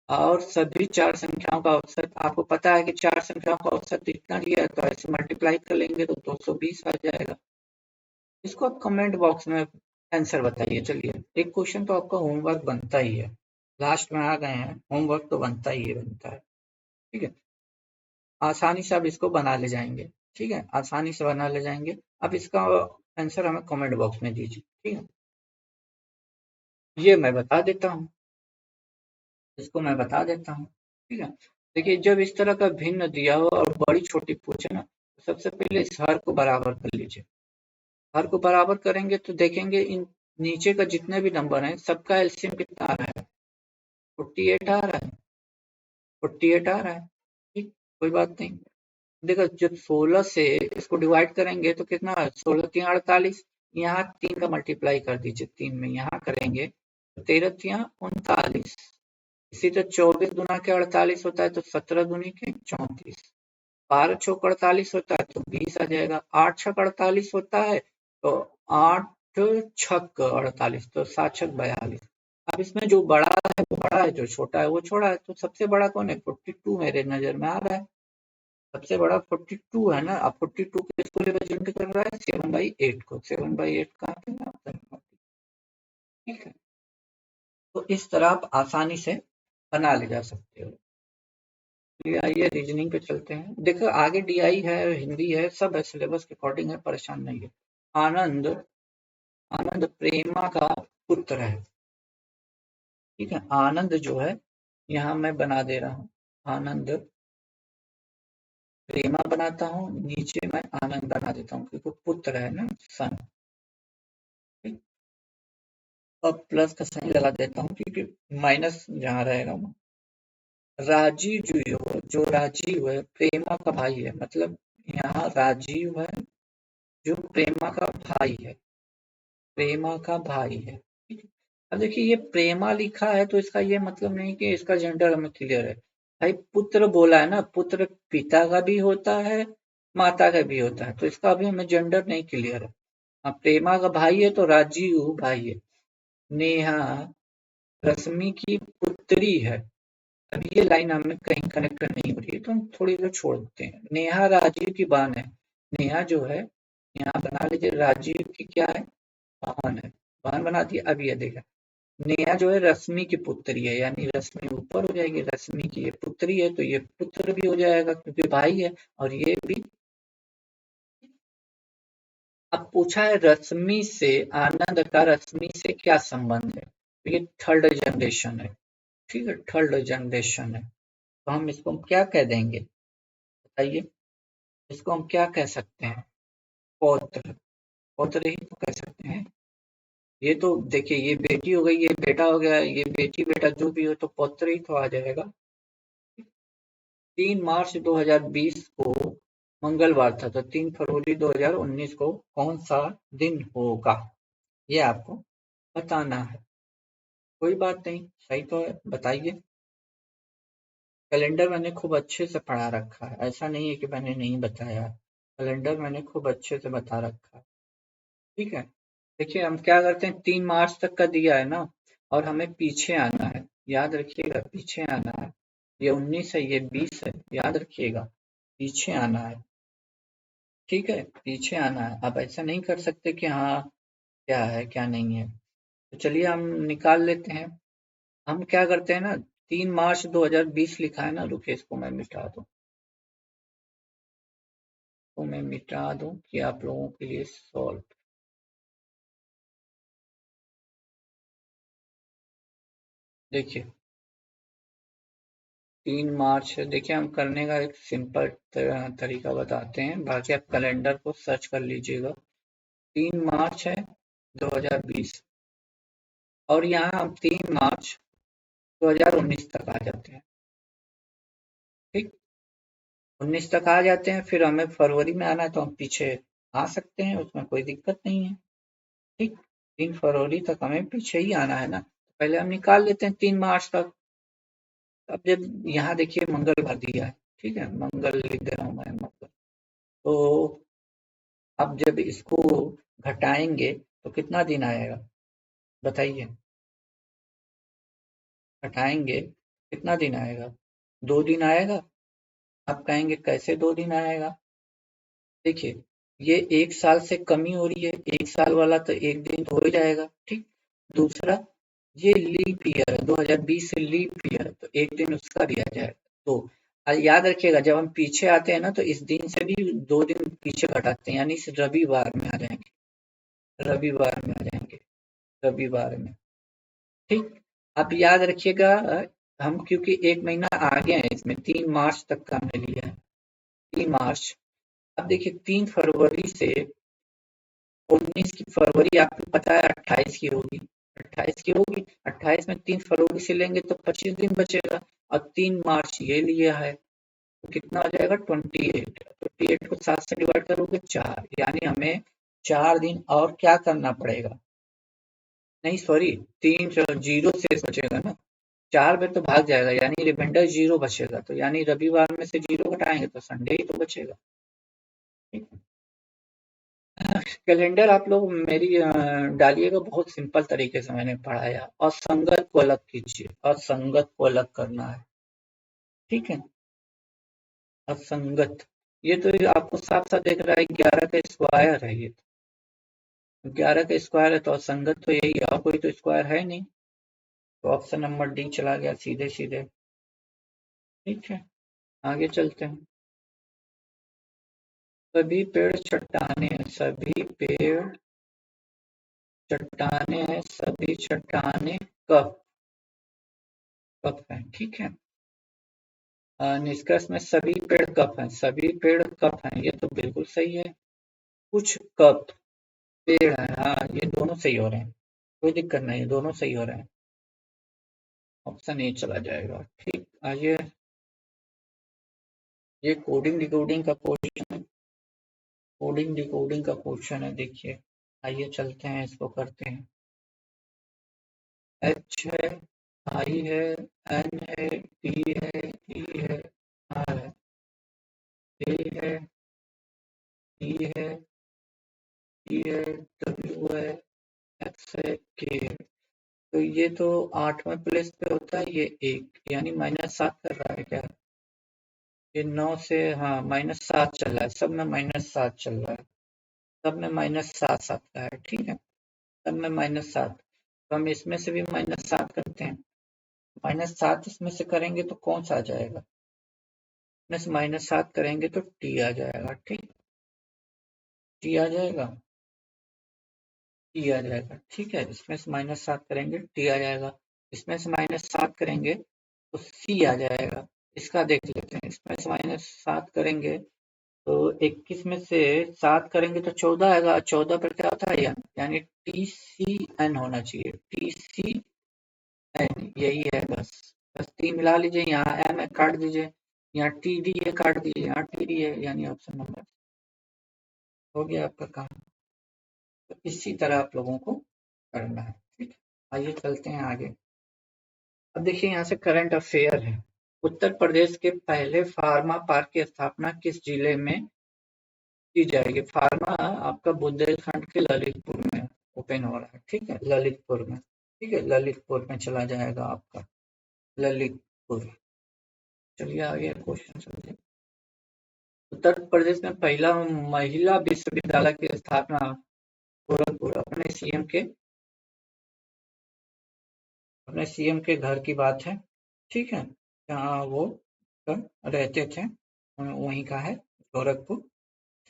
और सभी 4 संख्याओं का औसत आपको पता है कि 4 संख्याओं का औसत इतना दिया है, तो ऐसे मल्टीप्लाई कर लेंगे तो 220 आ जाएगा। इसको आप कमेंट बॉक्स में आंसर बताइए। चलिए एक क्वेश्चन तो आपका होमवर्क बनता ही है, लास्ट में आ गए हैं, होमवर्क तो बनता ही है, बनता है। ठीक है, आसानी से आप इसको बना ले जाएंगे। ठीक है, आसानी से बना ले जाएंगे। अब इसका आंसर हमें कमेंट बॉक्स में दीजिए। ठीक है, ये मैं बता देता हूँ, इसको मैं बता देता हूँ। ठीक है, देखिए जब इस तरह का भिन्न दिया हो और बड़ी छोटी पूछे ना, तो सबसे पहले इस हर को बराबर कर लीजिए। हर को बराबर करेंगे तो देखेंगे इन नीचे का जितने भी नंबर हैं सबका एलसीएम कितना आ रहा है, 48 आ रहा है, 48 आ रहा है। ठीक, कोई बात नहीं। देखो जब 16 से इसको डिवाइड करेंगे तो कितना है, 16 3 48, यहाँ 3 का मल्टीप्लाई कर दीजिए, 3 में यहाँ करेंगे तो 13 तियां 39, इसी तरह 24 दुना के 48 होता है तो 17 दूनी के 34, 12 चौक 48 होता है तो 20 आ जाएगा, 8 छक 48 होता है तो 8 छक 48 तो 7 छक 42। अब इसमें जो बड़ा है वो बड़ा है, जो छोटा है वो छोटा है, तो सबसे बड़ा कौन है? 42 मेरे नजर में आ रहा है, सबसे बड़ा 42 है ना। अब 42 को इसको रिप्रेजेंट कर रहा है 7/8 को, 7/8 कहाँ पे आता है? ठीक है, तो इस तरह आप आसानी से बना ले जा सकते हो। तो आइए रीजनिंग पे चलते हैं। देखो आगे डीआई है, हिंदी है, सब है, सिलेबस के अकॉर्डिंग है, परेशान नहीं है। आनंद, आनंद प्रेमा का पुत्र है। ठीक है, आनंद जो है यहाँ मैं बना दे रहा हूँ, आनंद प्रेमा बनाता हूँ, नीचे मैं आनंद बना देता हूँ क्योंकि पुत्र है ना, सन। ठीक, अब प्लस का साइन लगा देता हूँ क्योंकि माइनस जहाँ रहेगा वो। राजीव जो राजीव है प्रेमा का भाई है, मतलब यहाँ राजीव है जो प्रेमा का भाई है, प्रेमा का भाई है। ठीक है, अब देखिए ये प्रेमा लिखा है तो इसका ये मतलब नहीं कि इसका जेंडर हमें क्लियर है। भाई पुत्र बोला है ना, पुत्र पिता का भी होता है माता का भी होता है, तो इसका अभी हमें जेंडर नहीं क्लियर है। हाँ, प्रेमा का भाई है तो राजीव भाई है, नेहा रश्मि की पुत्री है। अब ये लाइन हमें कहीं कनेक्ट नहीं हो रही है तो हम थोड़ी देर छोड़ देते हैं। नेहा राजीव की बहन है, नेहा जो है यहाँ बना लीजिए राजीव की क्या है? बहन है, बहन बना दिया। अब ये देखा, नेहा जो है रश्मि की पुत्री है, यानी रश्मि ऊपर हो जाएगी, रश्मि की ये पुत्री है तो ये पुत्र भी हो जाएगा क्योंकि भाई है, और ये भी। अब पूछा है रश्मि से, आनंद का रश्मि से क्या संबंध है? तो ये थर्ड जनरेशन है। ठीक है, थर्ड जनरेशन है, तो हम इसको क्या कह देंगे बताइए? इसको हम क्या कह सकते हैं? पौत्र, पौत्र ही तो कह सकते हैं। ये तो देखिए ये बेटी हो गई, ये बेटा हो गया, ये बेटी बेटा जो भी हो तो पौत्र ही तो आ जाएगा। 3 मार्च 2020 को मंगलवार था, तो 3 फरवरी 2019 को कौन सा दिन होगा? ये आपको बताना है। कोई बात नहीं, सही तो है, बताइए। कैलेंडर मैंने खूब अच्छे से पढ़ा रखा है, ऐसा नहीं है कि मैंने नहीं बताया। कैलेंडर मैंने खूब अच्छे से बता रखा है। ठीक है, देखिए हम क्या करते हैं, 3 मार्च तक का दिया है ना, और हमें पीछे आना है, याद रखिएगा पीछे आना है। ये 19 है, ये 20 है, याद रखिएगा पीछे आना है। ठीक है, पीछे आना है। आप ऐसा नहीं कर सकते कि हाँ क्या है क्या नहीं है। तो चलिए हम निकाल लेते हैं। हम क्या करते हैं ना, 3 मार्च 2020 लिखा है ना, रुकिए इसको मैं मिटा दूं, तो मैं मिटा दूं कि आप लोगों के लिए सॉल्व। देखिए 3 मार्च है, देखिए हम करने का एक सिंपल तरीका बताते हैं, बाकी आप कैलेंडर को सर्च कर लीजिएगा। 3 मार्च है 2020, और यहाँ हम 3 मार्च 2019 तक आ जाते हैं। ठीक, 19 तक आ जाते हैं, फिर हमें फरवरी में आना है तो हम पीछे आ सकते हैं, उसमें कोई दिक्कत नहीं है। ठीक, 3 फरवरी तक हमें पीछे ही आना है ना, तो पहले हम निकाल लेते हैं 3 मार्च तक। अब जब यहाँ देखिए मंगलवार दिया है, ठीक है, मंगल लिख दे रहा हूँ मैं, मंगल। तो अब जब इसको घटाएंगे तो कितना दिन आएगा बताइए? घटाएंगे कितना दिन आएगा? 2 दिन आएगा। आप कहेंगे कैसे 2 दिन आएगा? देखिए ये 1 साल से कमी हो रही है, 1 साल वाला तो 1 दिन तो हो ही जाएगा। ठीक, दूसरा ये लीप ईयर है, 2020 से लीप ईयर है, तो 1 दिन उसका भी आ जाएगा। तो याद रखिएगा जब हम पीछे आते हैं ना तो इस दिन से भी 2 दिन पीछे घटाते हैं, यानी इस रविवार में आ जाएंगे, रविवार में आ जाएंगे, रविवार में। ठीक, अब याद रखिएगा हम क्योंकि 1 महीना आगे हैं इसमें, 3 मार्च तक का हमने लिया है, 3 मार्च। अब देखिए 3 फरवरी से 19 की फरवरी आपको पता है 28 की होगी, 28 की होगी, 28 में 3 फरवरी से लेंगे तो 25 दिन बचेगा, और 3 मार्च ये लिया है तो कितना हो जाएगा 28, 28 को 7 से डिवाइड करोगे 4, यानी हमें 4 दिन और क्या करना पड़ेगा? नहीं सॉरी, 3 जीरो शेष बचेगा ना, 4 में तो भाग जाएगा यानी रिमाइंडर जीरो बचेगा, तो यानी रविवार में से जीरो घटाएंगे तो संडे ही तो बचेगा। ठीक है? कैलेंडर आप लोग मेरी डालिएगा, बहुत सिंपल तरीके से मैंने पढ़ाया। असंगत को अलग कीजिए, असंगत को अलग करना है। ठीक है, असंगत, ये तो आपको साफ साफ देख रहा है 11 का स्क्वायर है, ये 11 का स्क्वायर है तो असंगत तो यही है, और कोई तो स्क्वायर है नहीं, तो ऑप्शन नंबर डी चला गया सीधे सीधे। ठीक है, आगे चलते हैं। सभी पेड़ चट्टाने हैं, सभी पेड़ चट्टाने हैं, सभी चट्टाने कप कप है। ठीक है, निष्कर्ष में सभी पेड़ कप हैं, सभी पेड़ कप हैं, ये तो बिल्कुल सही है। कुछ कप पेड़ हैं, हाँ ये दोनों सही हो रहे हैं, कोई दिक्कत नहीं, दोनों सही हो रहे हैं। ऑप्शन ए चला जाएगा। ठीक, आइए, ये कोडिंग डिकोडिंग का क्वेश्चन है, कोडिंग डिकोडिंग का क्वेश्चन है, देखिए। आइए चलते हैं, इसको करते हैं। एच है, आई है, एन है, टी है, ई है, आर है, ए है, ई है, ई है, डब्ल्यू है, एक्स है, के है। तो ये तो 8वें प्लेस पे होता है, ये एक यानी -7 कर रहा है क्या? ये 9 से, हाँ -7 चल रहा है, सब में -7 चल रहा है, सब में -7 का है। ठीक है, सब में -7, तो हम इसमें से भी -7 करते हैं। -7 इसमें से करेंगे तो कौन सा आ जाएगा? इसमें से -7 करेंगे तो टी आ जाएगा। ठीक, टी आ जाएगा, टी आ जाएगा। ठीक है, इसमें से -7 करेंगे टी आ जाएगा, इसमें से -7 करेंगे तो सी आ जाएगा। इसका देख लेते हैं, इसमें से -7 करेंगे तो 21 में से 7 करेंगे तो 14 आएगा, 14 पर क्या होता है यानी टी सी एन होना चाहिए, टी सी एन यही है बस। बस तीन मिला लीजिए, यहाँ एम है काट दीजिए, यहाँ टी डी है काट दीजिए, यहाँ टी डी है, यानी ऑप्शन नंबर हो गया आपका काम। तो इसी तरह आप लोगों को करना है। ठीक है, आइए चलते हैं आगे। अब देखिए, यहाँ से करंट अफेयर है। उत्तर प्रदेश के पहले फार्मा पार्क की स्थापना किस जिले में की जाएगी? फार्मा आपका बुंदेलखंड के ललितपुर में ओपन हो रहा है। ठीक है, ललितपुर में, ठीक है, ललितपुर में चला जाएगा आपका, ललितपुर। चलिए आगे क्वेश्चन चलिए। उत्तर प्रदेश में पहला महिला विश्वविद्यालय की स्थापना गोरखपुर, अपने सीएम के घर की बात है। ठीक है, जहाँ वो रहते थे, वहीं का है गोरखपुर।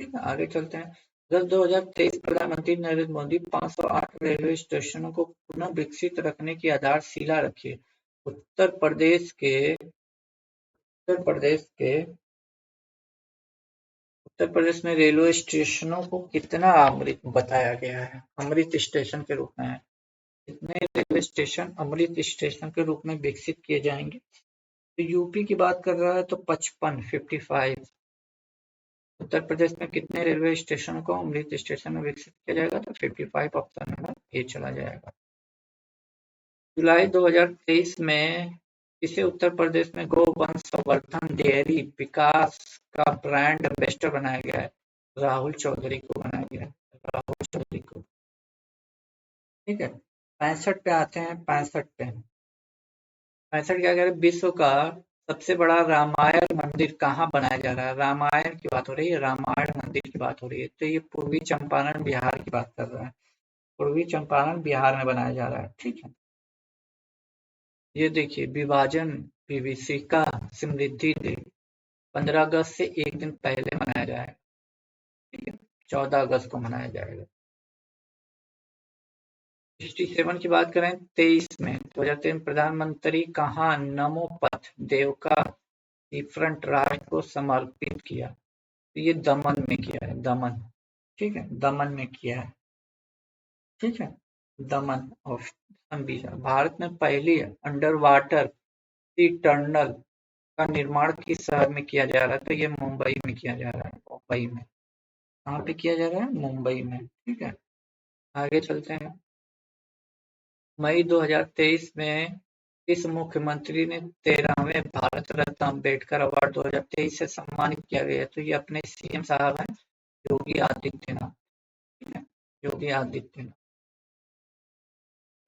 ठीक है, आगे चलते हैं। जब 2023 प्रधानमंत्री नरेंद्र मोदी 508 रेलवे स्टेशनों को पुनः विकसित रखने की आधारशिला रखी। उत्तर प्रदेश के उत्तर प्रदेश के उत्तर प्रदेश में रेलवे स्टेशनों को कितना अमृत बताया गया है, अमृत स्टेशन के रूप में है? कितने रेलवे स्टेशन अमृत स्टेशन के रूप में विकसित किए जाएंगे? तो यूपी की बात कर रहा है तो 55। उत्तर प्रदेश में कितने रेलवे स्टेशन को अमृत स्टेशन में विकसित किया जाएगा? तो 55, ऑप्शन नंबर ए चला जाएगा। जुलाई 2023 में किसे उत्तर प्रदेश में गोवंश संवर्धन डेयरी विकास का ब्रांड एम्बेसडर बनाया गया है? राहुल चौधरी को बनाया गया है, राहुल चौधरी को। ठीक है, 65 पे आते हैं, 65 पे। 65 क्या कह रहे हैं? विश्व का सबसे बड़ा रामायण मंदिर कहाँ बनाया जा रहा है? रामायण की बात हो रही है, रामायण मंदिर की बात हो रही है, तो ये पूर्वी चंपारण बिहार की बात कर रहा है, पूर्वी चंपारण बिहार में बनाया जा रहा है। ठीक है, ये देखिए, विभाजन विभीषिका समृद्धि डे 15 अगस्त से एक दिन पहले मनाया जाएगा। ठीक है, 14 अगस्त को मनाया जाएगा। 67 की बात करें, 23 में 2023 में प्रधानमंत्री कहाँ नमो पथ देवका डिफरेंट राष्ट्र को समर्पित किया? तो ये दमन में किया है, दमन। ठीक है, दमन में किया है। ठीक है, दमन। ऑप्शन बी, भारत में पहली अंडर वाटर सी टनल का निर्माण किस शहर में किया जा रहा है? तो ये मुंबई में किया जा रहा है, मुंबई में। कहाँ पे किया जा रहा है? मुंबई में। ठीक है, आगे चलते हैं। मई 2023 में किस मुख्यमंत्री ने 13वें भारत रत्न अम्बेडकर अवार्ड 2023 से सम्मानित किया गया? तो ये अपने सीएम साहब हैं, योगी आदित्यनाथ। ठीक है, योगी आदित्यनाथ।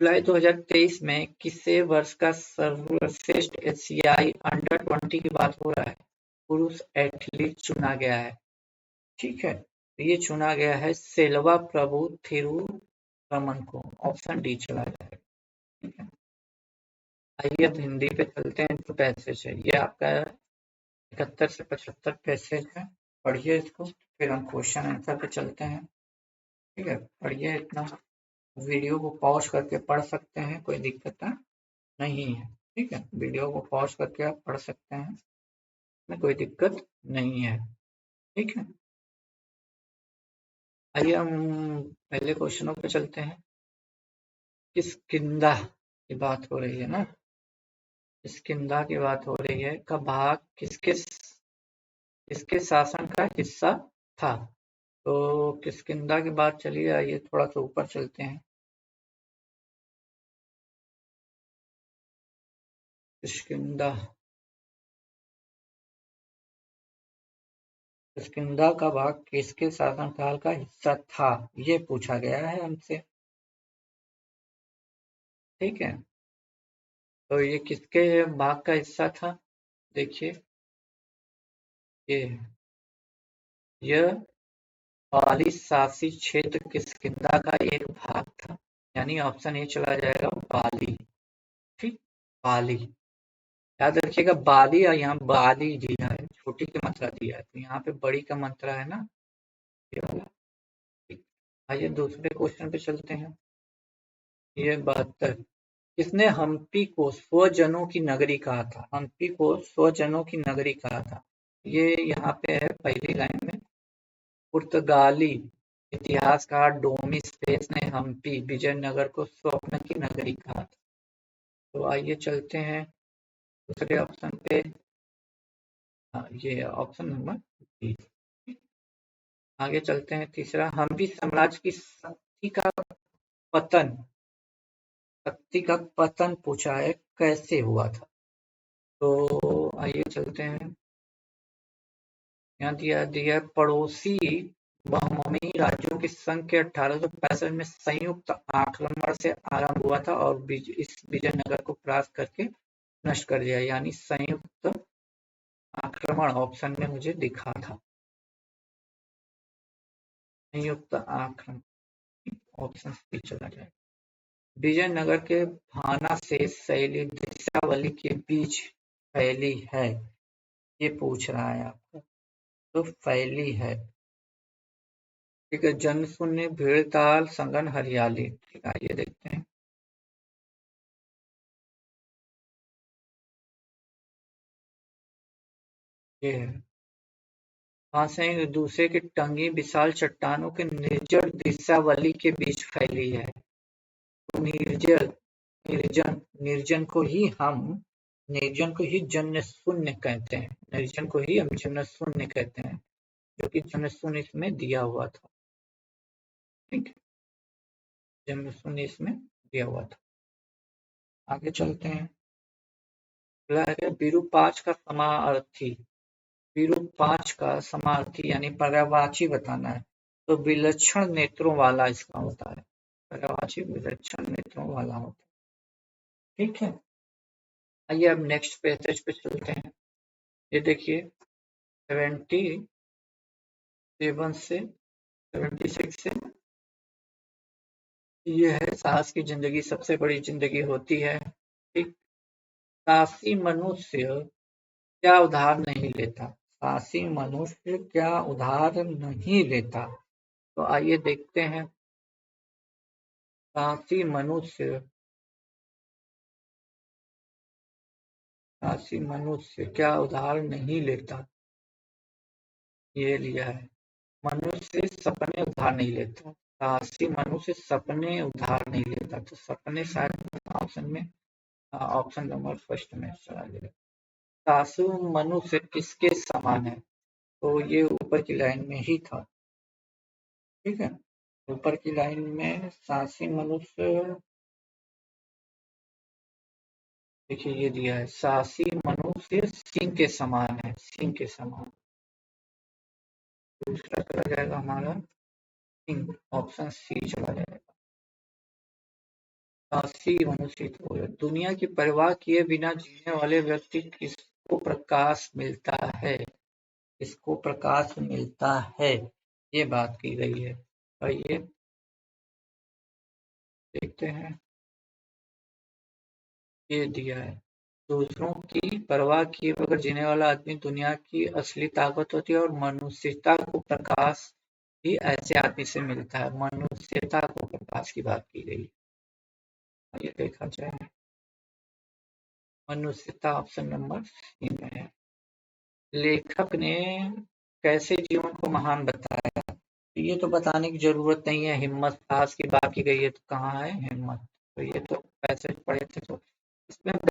जुलाई 2023 में किसे वर्ष का सर्वश्रेष्ठ एशियाई अंडर 20 की बात हो रहा है, पुरुष एथलीट चुना गया है? ठीक है, तो ये चुना गया है सेल्वा प्रभु थिरुरमन को। ऑप्शन डी चला जाएगा। ठीक है, आइए अब हिंदी पे चलते हैं। तो पैसेज है ये आपका 71 से 75 पैसेज है, पढ़िए इसको, फिर हम क्वेश्चन आंसर पे चलते हैं। ठीक है, पढ़िए इतना, वीडियो को पॉज करके पढ़ सकते हैं, कोई दिक्कत नहीं है। ठीक है, वीडियो को पॉज करके आप पढ़ सकते हैं, इसमें कोई दिक्कत नहीं है। ठीक है, आइए हम पहले क्वेश्चनों पे चलते हैं। किष्किंधा की बात हो रही है ना, किष्किंधा की बात हो रही है का भाग किसके शासन का हिस्सा था? तो किष्किंधा की बात चलिए, आइए थोड़ा सा ऊपर चलते हैं। किष्किंधा, किष्किंधा का भाग किसके शासनकाल का हिस्सा था, ये पूछा गया है हमसे। ठीक है, तो ये किसके भाग का हिस्सा था? देखिए, ये यह पाली शासी क्षेत्र किष्किंधा का एक भाग था, यानी ऑप्शन ए चला जाएगा, पाली। ठीक, पाली। याद रखिएगा, बाली और यहाँ बाली दिया है, छोटी की मात्रा दिया है, तो यहाँ पे बड़ी का मात्रा है ना, ये वाला। ठीक, आइए दूसरे क्वेश्चन पे चलते हैं। ये 72, किसने हम्पी को स्वजनों की नगरी कहा था? हम्पी को स्वजनों की नगरी कहा था, ये यहाँ पे है पहली लाइन में। पुर्तगाली इतिहासकार डोमिस ने हम्पी विजयनगर को स्वप्न की नगरी कहा था। तो आइए चलते हैं दूसरे ऑप्शन पे। हाँ, ये ऑप्शन नंबर बी। आगे चलते हैं तीसरा, हम्पी साम्राज्य की पतन शक्ति का पतन पूछा है, कैसे हुआ था? तो आइए चलते हैं, यहाँ दिया दिया पड़ोसी बहुममी राज्यों के संघ के 1865 में संयुक्त आक्रमण से आरंभ हुआ था और इस विजयनगर को परास्त करके नष्ट कर दिया, यानी संयुक्त आक्रमण ऑप्शन में मुझे दिखा था, संयुक्त आक्रमण, ऑप्शन सी चला जाए। विजयनगर के भाना से शैली दिशावली के बीच फैली है, ये पूछ रहा है आपको, तो फैली है। ठीक है, जन शून्य भीड़ताल सघन हरियाली। ठीक है, ये देखते हैं। ये है, वहां से एक दूसरे की टंगी विशाल चट्टानों के निर्जन दिशावली के बीच फैली है। तो निर्जल, निर्जन, निर्जन को ही हम निर्जन को ही जन शून्य कहते हैं, निर्जन को ही हम जन शून्य कहते हैं, जो कि जन शून्य इसमें दिया हुआ था। ठीक है, जन शून्य इसमें दिया हुआ था। आगे चलते हैं, विरूपाक्ष का समार्थी, विरूपाक्ष का समार्थी यानी पर्यायवाची बताना है, तो विलक्षण नेत्रों वाला इसका होता है, पर्यायवाची विलक्षण नेत्रों वाला होता है। ठीक है, आइए अब नेक्स्ट पैसेज पे चलते हैं। ये देखिए 77 से 76 से, ये है साहस की जिंदगी सबसे बड़ी जिंदगी होती है। ठीक, साहसी मनुष्य क्या उधार नहीं लेता, साहसी मनुष्य क्या उधार नहीं लेता? तो आइए देखते हैं, साहसी मनुष्य, साहसी मनुष्य क्या उधार नहीं लेता, ये लिया है, मनुष्य सपने उधार नहीं लेता, साहसी मनुष्य सपने उधार नहीं लेता, तो सपने शायद ऑप्शन में, ऑप्शन नंबर फर्स्ट में चला जाएगा। सासु मनुष्य किसके समान है? तो ये ऊपर की लाइन में ही था, ठीक है। ऊपर की लाइन में साहसी मनुष्य, देखिए ये दिया है, साहसी मनुष्य सिंह के समान है, सिंह के समान। दूसरा चला जाएगा हमारा सिंह, ऑप्शन सी चला जाएगा। साहसी मनुष्य तो दुनिया की परवाह किए बिना जीने वाले व्यक्ति किसको प्रकाश मिलता है, किसको प्रकाश मिलता है, ये बात की गई है। आइए देखते हैं, ये दिया है, दूसरों की परवाह किए बगैर जीने वाला आदमी दुनिया की असली ताकत होती है और मनुष्यता को प्रकाश भी ऐसे आदमी से मिलता है। मनुष्यता को प्रकाश की बात की गई है। ये देखा जाए, मनुष्यता ऑप्शन नंबर सी में है। लेखक ने कैसे जीवन को महान बताया, ये तो बताने की जरूरत नहीं है, हिम्मत साहस की बात की गई है, तो कहाँ है हिम्मत, तो ये तो पैसे पढ़े थे तो इसमें